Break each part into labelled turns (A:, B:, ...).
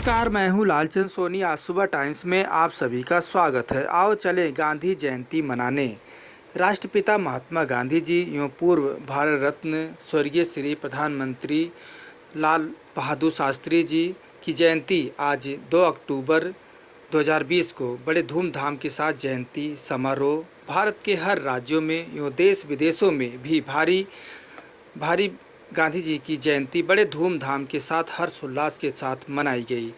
A: नमस्कार, मैं हूं लालचंद सोनी। आज सुबह टाइम्स में आप सभी का स्वागत है। आओ चलें गांधी जयंती मनाने। राष्ट्रपिता महात्मा गांधी जी एवं पूर्व भारत रत्न स्वर्गीय श्री प्रधानमंत्री लाल बहादुर शास्त्री जी की जयंती आज 2 अक्टूबर 2020 को बड़े धूमधाम के साथ जयंती समारोह भारत के हर राज्यों में एवं देश विदेशों में भी भारी गांधी जी की जयंती बड़े धूमधाम के साथ हर्षोल्लास के साथ मनाई गई।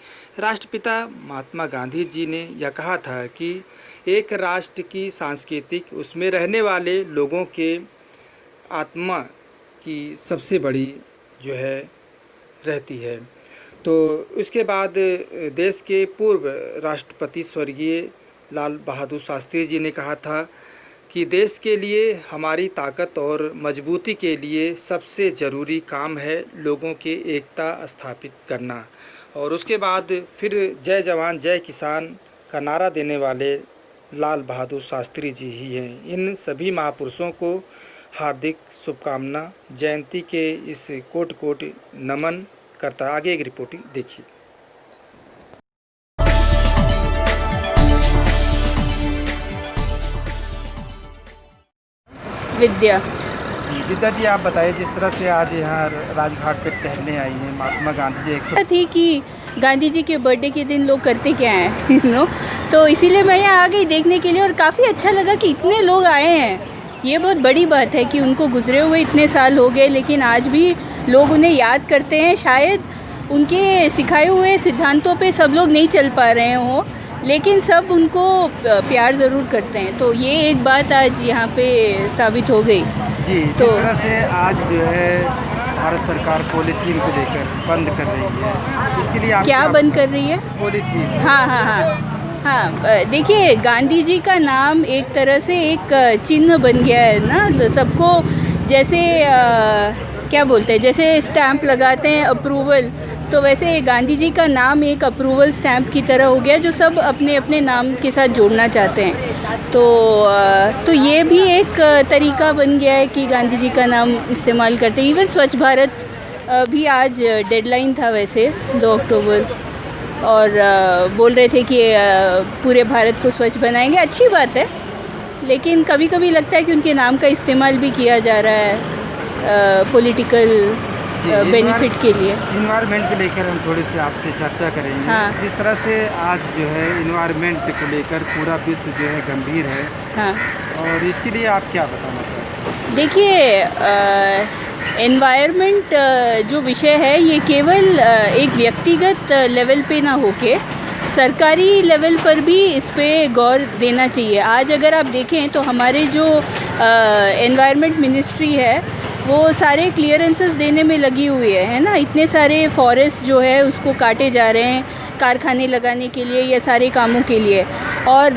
A: राष्ट्रपिता महात्मा गांधी जी ने यह कहा था कि एक राष्ट्र की सांस्कृतिक उसमें रहने वाले लोगों के आत्मा की सबसे बड़ी जो है रहती है। तो उसके बाद देश के पूर्व राष्ट्रपति स्वर्गीय लाल बहादुर शास्त्री जी ने कहा था कि देश के लिए हमारी ताकत और मजबूती के लिए सबसे ज़रूरी काम है लोगों की एकता स्थापित करना। और उसके बाद फिर जय जवान जय किसान का नारा देने वाले लाल बहादुर शास्त्री जी ही हैं। इन सभी महापुरुषों को हार्दिक शुभकामना। जयंती के इस कोटि कोटि नमन करता। आगे एक रिपोर्टिंग देखिए।
B: विद्या
A: जी, आप बताइए, जिस तरह से आज यहाँ राजघाट पे टहलने आई हैं महात्मा गांधी जी 100
B: थी कि गांधी जी के बर्थडे के दिन लोग करते क्या हैं तो इसीलिए मैं यहाँ आ गई देखने के लिए और काफ़ी अच्छा लगा कि इतने लोग आए हैं। ये बहुत बड़ी बात है कि उनको गुजरे हुए इतने साल हो गए लेकिन आज भी लोग उन्हें याद करते हैं। शायद उनके सिखाए हुए सिद्धांतों पे सब लोग नहीं चल पा रहे हों लेकिन सब उनको प्यार ज़रूर करते हैं। तो ये एक बात आज यहाँ पे साबित हो गई।
A: जी, तो जिस तरह से आज जो है भारत सरकार पॉलीथीन को लेकर बंद कर रही है, इसके लिए आप
B: क्या बंद कर रही है?
A: पॉलीथीन।
B: हाँ, देखिए गांधी जी का नाम एक तरह से एक चिन्ह बन गया है ना सबको। जैसे क्या बोलते हैं, जैसे स्टैंप लगाते हैं अप्रूवल, तो वैसे गांधी जी का नाम एक अप्रूवल स्टैंप की तरह हो गया जो सब अपने अपने नाम के साथ जोड़ना चाहते हैं। तो ये भी एक तरीका बन गया है कि गांधी जी का नाम इस्तेमाल करते हैं। इवन स्वच्छ भारत भी आज डेडलाइन था वैसे 2 अक्टूबर और बोल रहे थे कि पूरे भारत को स्वच्छ बनाएंगे। अच्छी बात है लेकिन कभी कभी लगता है कि उनके नाम का इस्तेमाल भी किया जा रहा है पॉलिटिकल बेनिफिट के लिए।
A: इन्वायरमेंट को लेकर हम थोड़ी सी आपसे चर्चा करेंगे।
B: हाँ।
A: जिस तरह से आज जो है इन्वायरमेंट को लेकर पूरा विश्व जो है गंभीर है।
B: हाँ,
A: और इसके लिए आप क्या बताना चाहते हैं?
B: देखिए एनवायरनमेंट जो विषय है ये केवल एक व्यक्तिगत लेवल पे ना होके सरकारी लेवल पर भी इस पे गौर देना चाहिए। आज अगर आप देखें तो हमारे जो एनवायरनमेंट मिनिस्ट्री है वो सारे क्लियरेंसेस देने में लगी हुई है ना। इतने सारे फॉरेस्ट जो है उसको काटे जा रहे हैं कारखाने लगाने के लिए या सारे कामों के लिए। और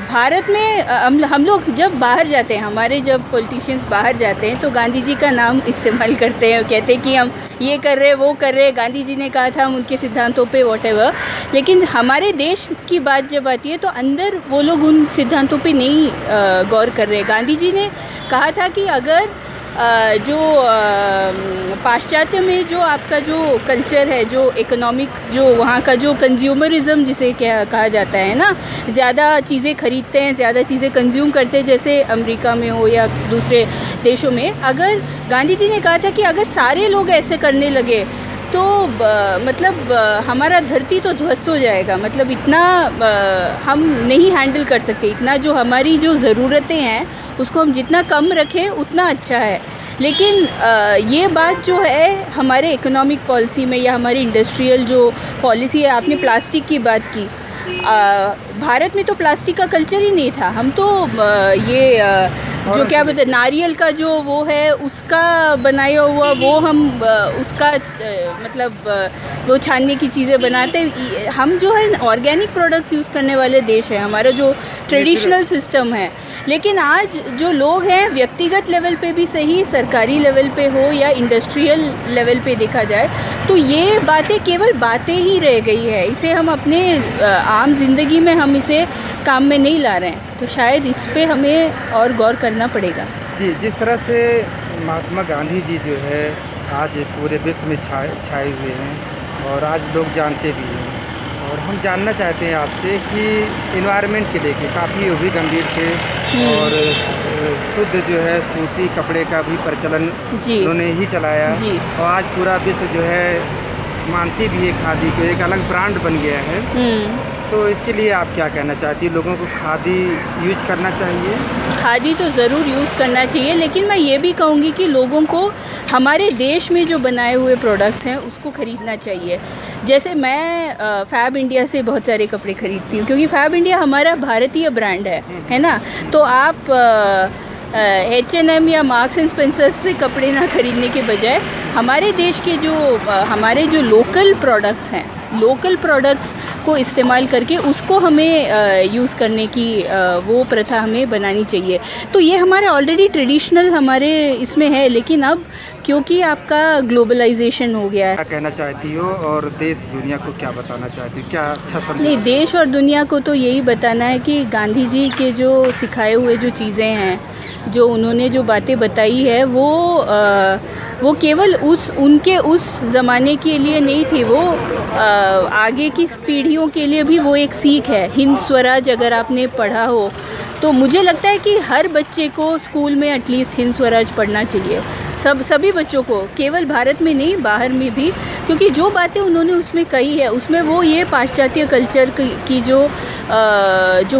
B: भारत में हम लोग जब बाहर जाते हैं, हमारे जब पॉलिटिशियंस बाहर जाते हैं तो गांधी जी का नाम इस्तेमाल करते हैं, कहते हैं कि हम ये कर रहे वो कर रहे, गांधी जी ने कहा था हम उनके सिद्धांतों पे वॉटेवर। लेकिन हमारे देश की बात जब आती है तो अंदर वो लोग उन सिद्धांतों पे नहीं गौर कर रहे। गांधी जी ने कहा था कि अगर जो पाश्चात्य में जो आपका जो कल्चर है, जो इकोनॉमिक, जो वहाँ का जो कंज्यूमरिज्म जिसे क्या कहा जाता है ना, ज़्यादा चीज़ें खरीदते हैं, ज़्यादा चीज़ें कंज्यूम करते हैं, जैसे अमेरिका में हो या दूसरे देशों में। अगर गांधी जी ने कहा था कि अगर सारे लोग ऐसे करने लगे तो मतलब हमारा धरती तो ध्वस्त हो जाएगा। मतलब इतना हम नहीं हैंडल कर सकते। इतना जो हमारी जो ज़रूरतें हैं उसको हम जितना कम रखें उतना अच्छा है। लेकिन ये बात जो है हमारे इकोनॉमिक पॉलिसी में या हमारी इंडस्ट्रियल जो पॉलिसी है, आपने प्लास्टिक की बात की, भारत में तो प्लास्टिक का कल्चर ही नहीं था। हम तो जो क्या बोलते हैं, नारियल का जो वो है उसका बनाया हुआ वो हम उसका मतलब वो छानने की चीज़ें बनाते हैं। हम जो है ऑर्गेनिक प्रोडक्ट्स यूज़ करने वाले देश है, हमारा जो ट्रेडिशनल सिस्टम है। लेकिन आज जो लोग हैं व्यक्तिगत लेवल पे भी सही, सरकारी लेवल पे हो या इंडस्ट्रियल लेवल पे देखा जाए तो ये बातें केवल बातें ही रह गई है। इसे हम अपने आम जिंदगी में हम इसे काम में नहीं ला रहे हैं। तो शायद इस पे हमें और गौर करना पड़ेगा।
A: जी, जिस तरह से महात्मा गांधी जी जो है आज पूरे विश्व में छाए हुए हैं, और आज लोग जानते भी हैं। और हम जानना चाहते हैं आपसे कि इन्वायरमेंट के लेके काफ़ी वो भी गंभीर थे और शुद्ध जो है सूती कपड़े का भी प्रचलन
B: जी
A: उन्होंने ही चलाया
B: जी
A: और आज पूरा विश्व जो है मानती भी है खादी को, एक अलग ब्रांड बन गया है। तो इसीलिए आप क्या कहना चाहती हैं, लोगों को खादी यूज करना चाहिए?
B: खादी तो ज़रूर यूज़ करना चाहिए, लेकिन मैं ये भी कहूँगी कि लोगों को हमारे देश में जो बनाए हुए प्रोडक्ट्स हैं उसको ख़रीदना चाहिए। जैसे मैं फैब इंडिया से बहुत सारे कपड़े ख़रीदती हूँ, क्योंकि फैब इंडिया हमारा भारतीय ब्रांड है ना। तो आप H&M या मार्क्स एंड स्पेंसर्स से कपड़े ना ख़रीदने के बजाय हमारे देश के जो हमारे जो लोकल प्रोडक्ट्स हैं, लोकल प्रोडक्ट्स को इस्तेमाल करके उसको हमें यूज़ करने की वो प्रथा हमें बनानी चाहिए। तो ये हमारे ऑलरेडी ट्रेडिशनल हमारे इसमें है, लेकिन अब क्योंकि आपका ग्लोबलाइजेशन हो गया है।
A: क्या कहना चाहती हो और देश दुनिया को क्या बताना चाहती हो, क्या अच्छा समझ?
B: नहीं, देश और दुनिया को तो यही बताना है कि गांधी जी के जो सिखाए हुए जो चीज़ें हैं, जो उन्होंने जो बातें बताई है वो केवल उनके उस ज़माने के लिए नहीं थी, वो आगे की पीढ़ियों के लिए भी वो एक सीख है। हिंद स्वराज अगर आपने पढ़ा हो तो मुझे लगता है कि हर बच्चे को स्कूल में एटलीस्ट हिंद स्वराज पढ़ना चाहिए, सभी बच्चों को, केवल भारत में नहीं बाहर में भी, क्योंकि जो बातें उन्होंने उसमें कही है उसमें वो ये पाश्चात्य कल्चर की जो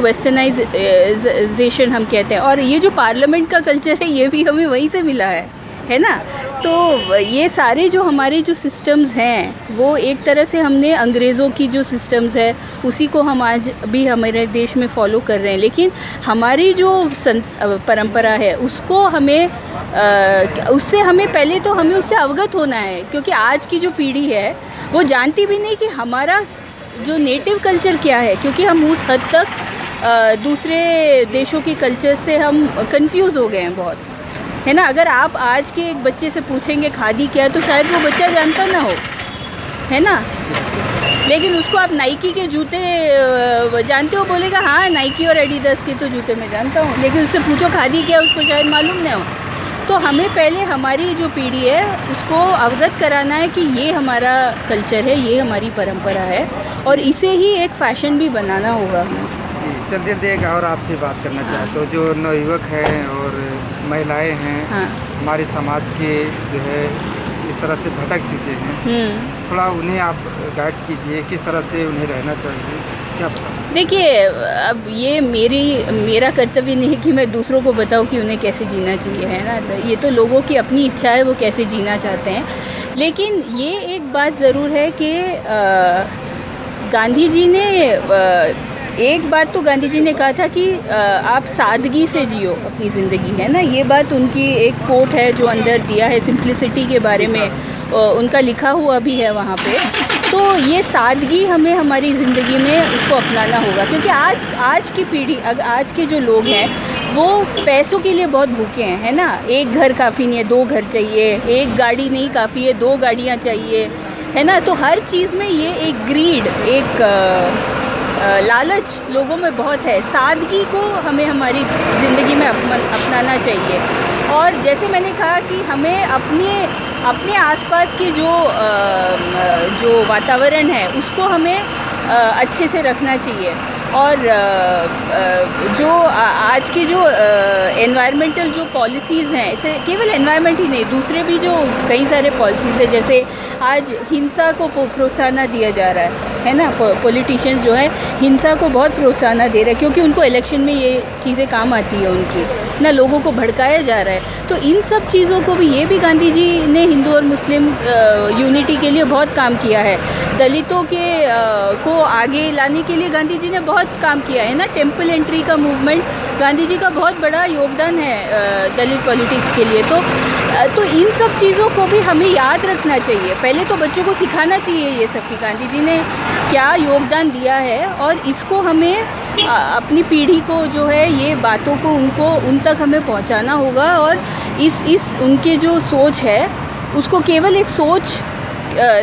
B: वेस्टर्नाइजेशन हम कहते हैं, और ये जो पार्लियामेंट का कल्चर है ये भी हमें वहीं से मिला है ना। तो ये सारे जो हमारे जो सिस्टम्स हैं वो एक तरह से हमने अंग्रेज़ों की जो सिस्टम्स है उसी को हम आज भी हमारे देश में फॉलो कर रहे हैं, लेकिन हमारी जो परंपरा है उसको हमें उससे हमें पहले तो हमें उससे अवगत होना है, क्योंकि आज की जो पीढ़ी है वो जानती भी नहीं कि हमारा जो नेटिव कल्चर क्या है, क्योंकि हम उस हद तक दूसरे देशों के कल्चर से हम कंफ्यूज हो गए हैं बहुत, है ना। अगर आप आज के एक बच्चे से पूछेंगे खादी क्या है तो शायद वो बच्चा जानता ना हो, है ना। लेकिन उसको आप नाइकी के जूते जानते हो, बोलेगा हाँ नाइकी और एडिडास के तो जूते मैं जानता हूँ, लेकिन उससे पूछो खादी क्या है उसको शायद मालूम ना हो। तो हमें पहले हमारी जो पीढ़ी है उसको अवगत कराना है कि ये हमारा कल्चर है, ये हमारी परंपरा है, और इसे ही एक फ़ैशन भी बनाना होगा हमें।
A: चलिए देख और आपसे बात करना चाहते हो, जो नवयुवक हैं और महिलाएं हैं हमारे समाज के जो है इस तरह से भटक चुके हैं, थोड़ा उन्हें आप गाइड कीजिए, किस तरह से उन्हें रहना चाहिए, क्या बताएं?
B: देखिए, अब ये मेरा कर्तव्य नहीं कि मैं दूसरों को बताऊं कि उन्हें कैसे जीना चाहिए, है ना। ये तो लोगों की अपनी इच्छा है वो कैसे जीना चाहते हैं। लेकिन ये एक बात ज़रूर है कि गांधी जी ने एक बात तो गांधी जी ने कहा था कि आप सादगी से जियो अपनी ज़िंदगी, है ना। ये बात उनकी एक कोट है जो अंदर दिया है सिंप्लिसिटी के बारे में, उनका लिखा हुआ भी है वहाँ पे। तो ये सादगी हमें हमारी ज़िंदगी में उसको अपनाना होगा, क्योंकि आज की पीढ़ी, आज के जो लोग हैं वो पैसों के लिए बहुत भूखे हैं, है ना। एक घर काफ़ी नहीं है, 2 घर चाहिए, एक गाड़ी नहीं काफ़ी है, 2 गाड़ियाँ चाहिए, है ना। तो हर चीज़ में ये एक ग्रीड, एक लालच लोगों में बहुत है। सादगी को हमें हमारी ज़िंदगी में अपनाना चाहिए। और जैसे मैंने कहा कि हमें अपने आसपास के जो वातावरण है उसको हमें अच्छे से रखना चाहिए। और जो आज की जो एनवायरमेंटल जो पॉलिसीज़ हैं, इसे केवल एनवायरनमेंट ही नहीं, दूसरे भी जो कई सारे पॉलिसीज़ हैं, जैसे आज हिंसा को प्रोत्साहन दिया जा रहा है ना। पॉलिटिशियंस जो है हिंसा को बहुत प्रोत्साहन दे रहे हैं, क्योंकि उनको इलेक्शन में ये चीज़ें काम आती है उनकी ना, लोगों को भड़काया जा रहा है। तो इन सब चीज़ों को भी, ये भी गांधी जी ने हिंदू और मुस्लिम यूनिटी के लिए बहुत काम किया है। दलितों को आगे लाने के लिए गांधी जी ने बहुत काम किया है ना। टेम्पल एंट्री का मूवमेंट, गांधी जी का बहुत बड़ा योगदान है दलित पॉलिटिक्स के लिए। तो इन सब चीज़ों को भी हमें याद रखना चाहिए। पहले तो बच्चों को सिखाना चाहिए ये सब कि गांधी जी ने क्या योगदान दिया है, और इसको हमें अपनी पीढ़ी को जो है ये बातों को उन तक हमें पहुंचाना होगा। और इस उनके जो सोच है उसको केवल एक सोच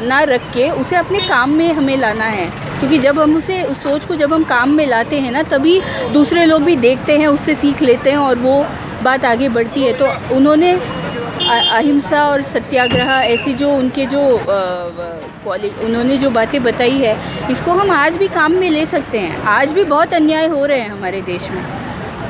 B: ना रख के उसे अपने काम में हमें लाना है, क्योंकि जब हम उस सोच को जब हम काम में लाते हैं ना, तभी दूसरे लोग भी देखते हैं, उससे सीख लेते हैं और वो बात आगे बढ़ती है। तो उन्होंने अहिंसा और सत्याग्रह ऐसी जो उनके जो उन्होंने जो बातें बताई है, इसको हम आज भी काम में ले सकते हैं। आज भी बहुत अन्याय हो रहे हैं हमारे देश में,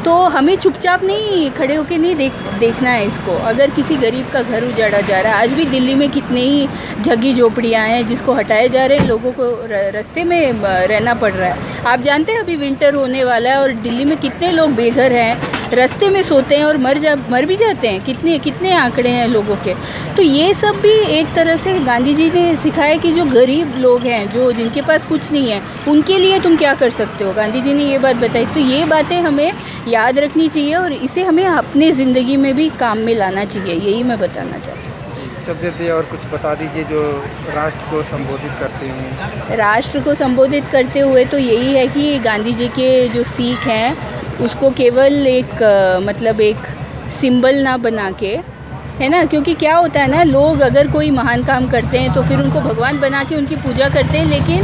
B: तो हमें चुपचाप नहीं खड़े होकर नहीं देखना है इसको। अगर किसी गरीब का घर उजाड़ा जा रहा है, आज भी दिल्ली में कितने ही झग्गी झोपड़ियाँ हैं जिसको हटाए जा रहे हैं, लोगों को रास्ते में रहना पड़ रहा है। आप जानते हैं अभी विंटर होने वाला है और दिल्ली में कितने लोग बेघर हैं, रास्ते में सोते हैं और मर भी जाते हैं। कितने आंकड़े हैं लोगों के। तो ये सब भी एक तरह से गांधी जी ने सिखाया कि जो गरीब लोग हैं, जो जिनके पास कुछ नहीं है, उनके लिए तुम क्या कर सकते हो। गांधी जी ने ये बात बताई। तो ये बातें हमें याद रखनी चाहिए और इसे हमें अपने ज़िंदगी में भी काम में लाना चाहिए। यही मैं बताना चाहती हूँ।
A: शब्द और कुछ बता दीजिए जो राष्ट्र को संबोधित करते हैं।
B: राष्ट्र को संबोधित करते हुए तो यही है कि गांधी जी के जो सीख हैं उसको केवल एक मतलब एक सिंबल ना बना के, है ना, क्योंकि क्या होता है ना, लोग अगर कोई महान काम करते हैं तो फिर उनको भगवान बना के उनकी पूजा करते हैं, लेकिन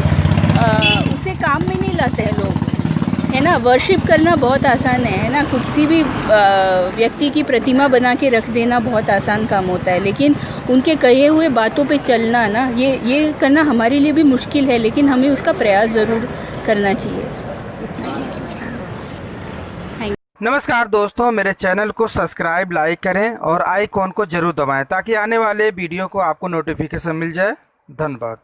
B: उसे काम में नहीं लाते हैं लोग, है ना। वर्शिप करना बहुत आसान है ना, किसी भी व्यक्ति की प्रतिमा बना के रख देना बहुत आसान काम होता है, लेकिन उनके कहे हुए बातों पे चलना ना, ये करना हमारे लिए भी मुश्किल है, लेकिन हमें उसका प्रयास ज़रूर करना चाहिए।
A: नमस्कार दोस्तों, मेरे चैनल को सब्सक्राइब, लाइक करें और आइकॉन को जरूर दबाएं ताकि आने वाले वीडियो को आपको नोटिफिकेशन मिल जाए। धन्यवाद।